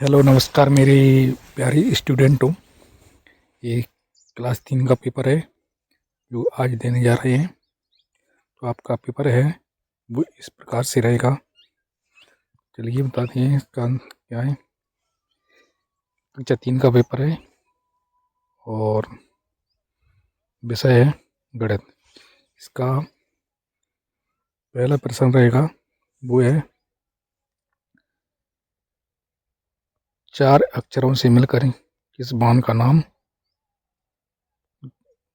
Hello नमस्कार मेरे प्यारे स्टूडेंटों। ये क्लास 3 का पेपर है जो आज देने जा रहे हैं। तो आपका पेपर है वो इस प्रकार से रहेगा। चलिए बताते हैं इसका क्या है। कक्षा 3 का पेपर है और विषय है गणित। इसका पहला प्रश्न रहेगा वो है 4 अक्षरों से मिलकर किस वाहन का नाम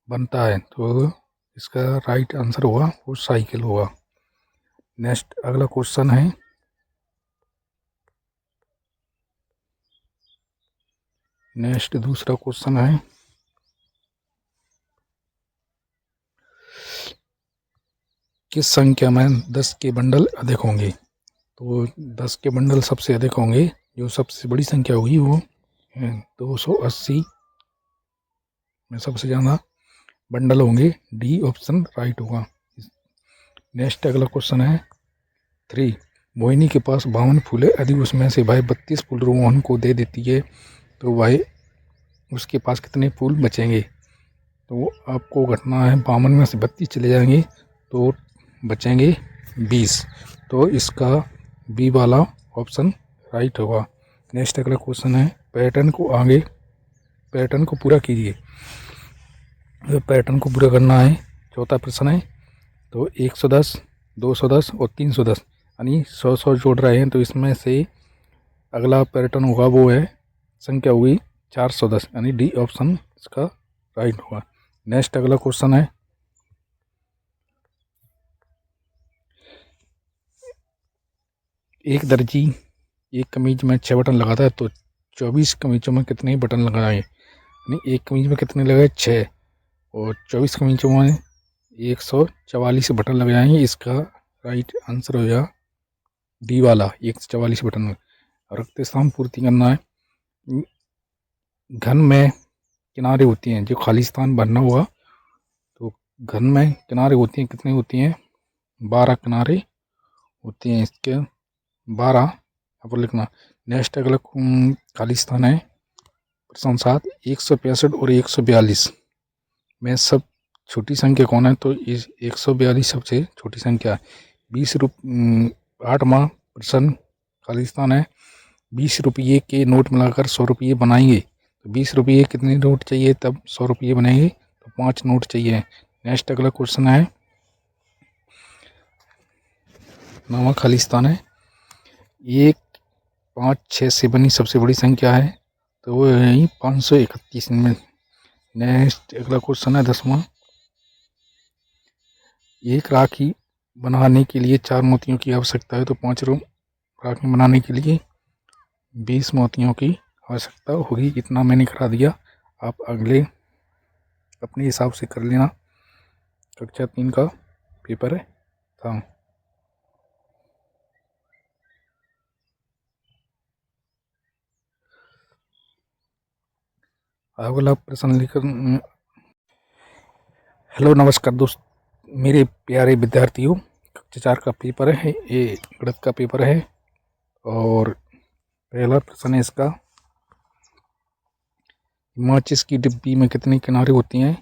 बनता है। तो इसका राइट आंसर होगा वो साइकिल होगा। नेक्स्ट अगला क्वेश्चन है दूसरा क्वेश्चन है किस संख्या में 10 के बंडल अधिक होंगे। तो 10 के बंडल सबसे अधिक होंगे, जो सबसे बड़ी संख्या होगी वो 280 में सबसे ज़्यादा बंडल होंगे। डी ऑप्शन राइट होगा। नेक्स्ट अगला क्वेश्चन है 3। मोहिनी के पास 52 फूल है, यदि उसमें से वह 32 फूल रोहन को दे देती है तो वह उसके पास कितने फूल बचेंगे। तो आपको घटना है 52 में से 32 चले जाएंगे तो बचेंगे 20। तो इसका बी वाला ऑप्शन राइट होगा। नेक्स्ट अगला क्वेश्चन है पैटर्न को पूरा कीजिए। पैटर्न को पूरा करना है। चौथा प्रश्न है तो 110, 210 और 310 यानी 100 जोड़ रहे हैं तो इसमें से अगला पैटर्न होगा वो है संख्या होगी 410 यानी डी ऑप्शन इसका राइट होगा। नेक्स्ट अगला क्वेश्चन है एक दर्जी एक कमीज में 6 बटन लगाता है तो 24 कमीजों में कितने बटन लगाए। यानी एक कमीज में कितने लगाए 6 और 24 कमीजों में 144 बटन लग जाएंगे। इसका राइट आंसर हो जाएगा डी वाला 144 बटन। रक्त स्थान पूर्ति करना है। घन में किनारे होती हैं, जो खाली स्थान भरना हुआ तो घन में किनारे होती हैं, कितनी होती हैं 12 किनारे होती हैं। इसके 12 यहाँ पर लिखना। नेक्स्ट अगला खाली स्थान है प्रश्न 7। 165 और 142 में सब छोटी संख्या कौन है। तो इस 142 सबसे छोटी संख्या है। 8वां प्रश्न खाली स्थान है 20 रुपये के नोट मिलाकर 100 रुपये बनाएंगे तो 20 रुपये कितने नोट चाहिए तब 100 रुपये बनेंगे। तो 5 नोट चाहिए। नेक्स्ट अगला क्वेश्चन है 9वां खाली स्थान है 1, 5, 6 से बनी सबसे बड़ी संख्या है तो वो है 531 में। नेक्स्ट अगला क्वेश्चन है 10वां। एक राखी बनाने के लिए 4 मोतियों की आवश्यकता है तो 5 राखी बनाने के लिए 20 मोतियों की आवश्यकता होगी। इतना मैंने करा दिया, आप अगले अपने हिसाब से कर लेना। कक्षा 3 का पेपर था। अगला प्रश्न लेकर हेलो नमस्कार दोस्त मेरे प्यारे विद्यार्थियों। कक्षा 4 का पेपर है, ये गणित का पेपर है और पहला प्रश्न है इसका माचिस की डिब्बी में कितने किनारे होती हैं।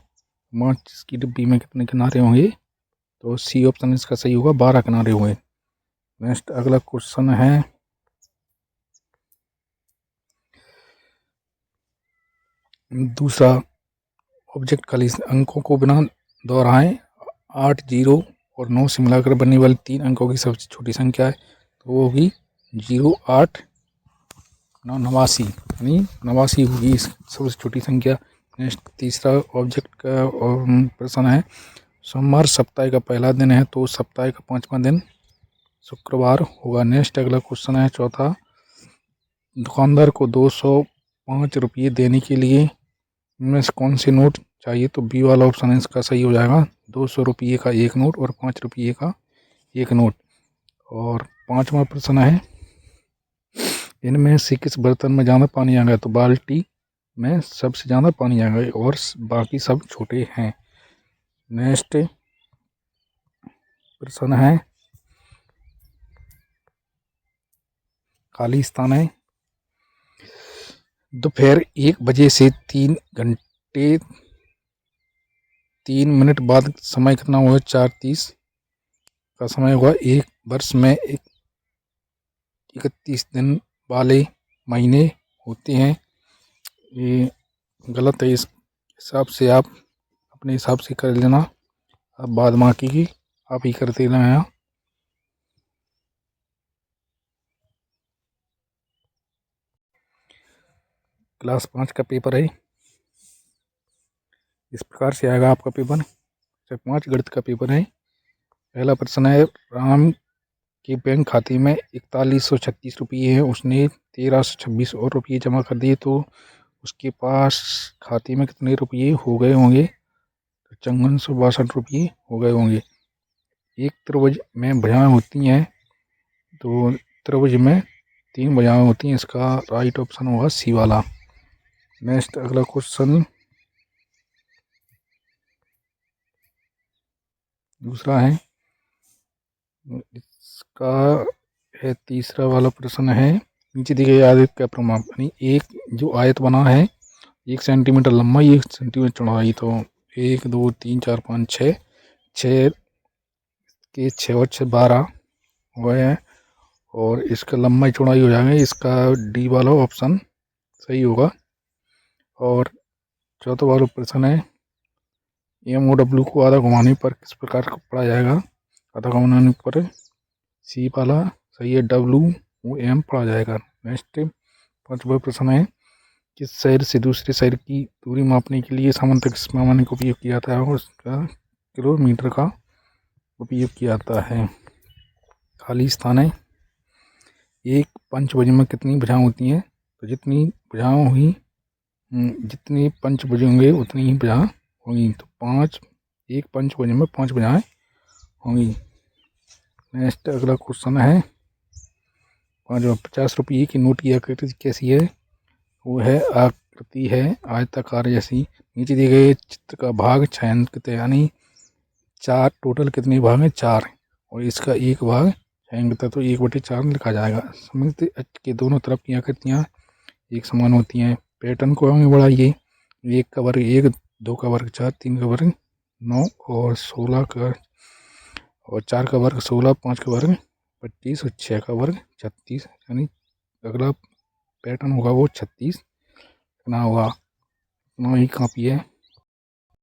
माचिस की डिब्बी में कितने किनारे होंगे तो सी ऑप्शन इसका सही होगा, 12 किनारे हुए। नेक्स्ट अगला क्वेश्चन है दूसरा ऑब्जेक्ट खाली अंकों को बिना दोहराएं 8, 0 और 9 से मिलाकर बनने वाली 3 अंकों की सबसे छोटी संख्या है तो वो होगी 0, 8, 9, 89 यानी 89 होगी इस सबसे छोटी संख्या। नेक्स्ट तीसरा ऑब्जेक्ट का प्रश्न है सोमवार सप्ताह का पहला दिन है तो सप्ताह का 5वां दिन शुक्रवार होगा। नेक्स्ट अगला क्वेश्चन है चौथा। दुकानदार को 205 रुपये देने के लिए इनमें से कौन से नोट चाहिए तो बी वाला ऑप्शन इसका सही हो जाएगा। 200 रुपये का एक नोट और 5 रुपये का एक नोट। और 5वां प्रश्न है इनमें से किस बर्तन में ज़्यादा पानी आएगा तो बाल्टी में सबसे ज़्यादा पानी आएगा और बाकी सब छोटे हैं। नेक्स्ट प्रश्न है खाली स्थान है दोपहर 1 बजे से 3 घंटे 3 मिनट बाद समय कितना हुआ? 4:30 का समय हुआ। एक वर्ष में 31 दिन वाले महीने होते हैं। ये गलत है, इस हिसाब से आप अपने हिसाब से कर लेना। अब बाद बाकी की आप ही करते रहना यहाँ। क्लास 5 का पेपर है। इस प्रकार से आएगा आपका पेपर। 5 गणित का पेपर है। पहला प्रश्न है, राम के बैंक खाते में 4136 रुपये हैं। उसने 1326 और रुपये जमा कर दिए, तो उसके पास खाते में कितने रुपये हो गए होंगे? 5562 रुपये हो गए होंगे। एक त्रिभुज में भुजाएं होती हैं, तो त्रिभुज में 3 भुजाएं होती हैं। इसका राइट ऑप्शन होगा सी वाला। नेक्स्ट अगला क्वेश्चन दूसरा है, इसका है तीसरा वाला प्रश्न है। नीचे दिए गए आयत का प्रमाण, यानी एक जो आयत बना है 1 सेंटीमीटर लंबाई 1 सेंटीमीटर चौड़ाई, तो 1 2 3 4 5 6 6 के 6 और 6 12 हुए हैं, और इसका लंबाई चौड़ाई हो जाएगा। इसका डी वाला ऑप्शन सही होगा। और चौथा वाला प्रश्न है, MOW को आधा घुमाने पर किस प्रकार पढ़ा जाएगा? आधा घुमाने पर सी वाला सही है, WOM पढ़ा जाएगा। नेक्स्ट 5वां प्रश्न है, किस शहर से दूसरे शहर की दूरी मापने के लिए समांतर किस पैमाने का उपयोग किया जाता है? और उसका किलोमीटर का उपयोग किया जाता है। खाली स्थान है। एक पंचभुज में कितनी भुजाएं होती हैं? तो जितनी भुजाएं हुई, जितनी पंचभुज होंगे उतनी ही भुजाएं होंगी। तो 5, एक पंचभुज में 5 भुजाएं होंगी। नेक्स्ट अगला क्वेश्चन है, 50 रुपये की नोट की आकृति कैसी है? वो है आकृति है आयताकार जैसी। नीचे दिए गए चित्र का भाग छायांकित है, यानी 4 टोटल कितने भाग हैं? 4, और इसका एक भाग छायांकित है, तो 1/4 लिखा जाएगा। सममित अक्ष के दोनों तरफ की आकृतियाँ एक समान होती हैं। पैटर्न को आगे बढ़ाइए। 1 का वर्ग 1, 2 का वर्ग 4, 3 का वर्ग 9 और 16 का, और 4 का वर्ग 16, 5 का वर्ग 25 और 6 का वर्ग 36, यानी अगला पैटर्न होगा वो 36 बना होगा। इतना ही काफ़ी है।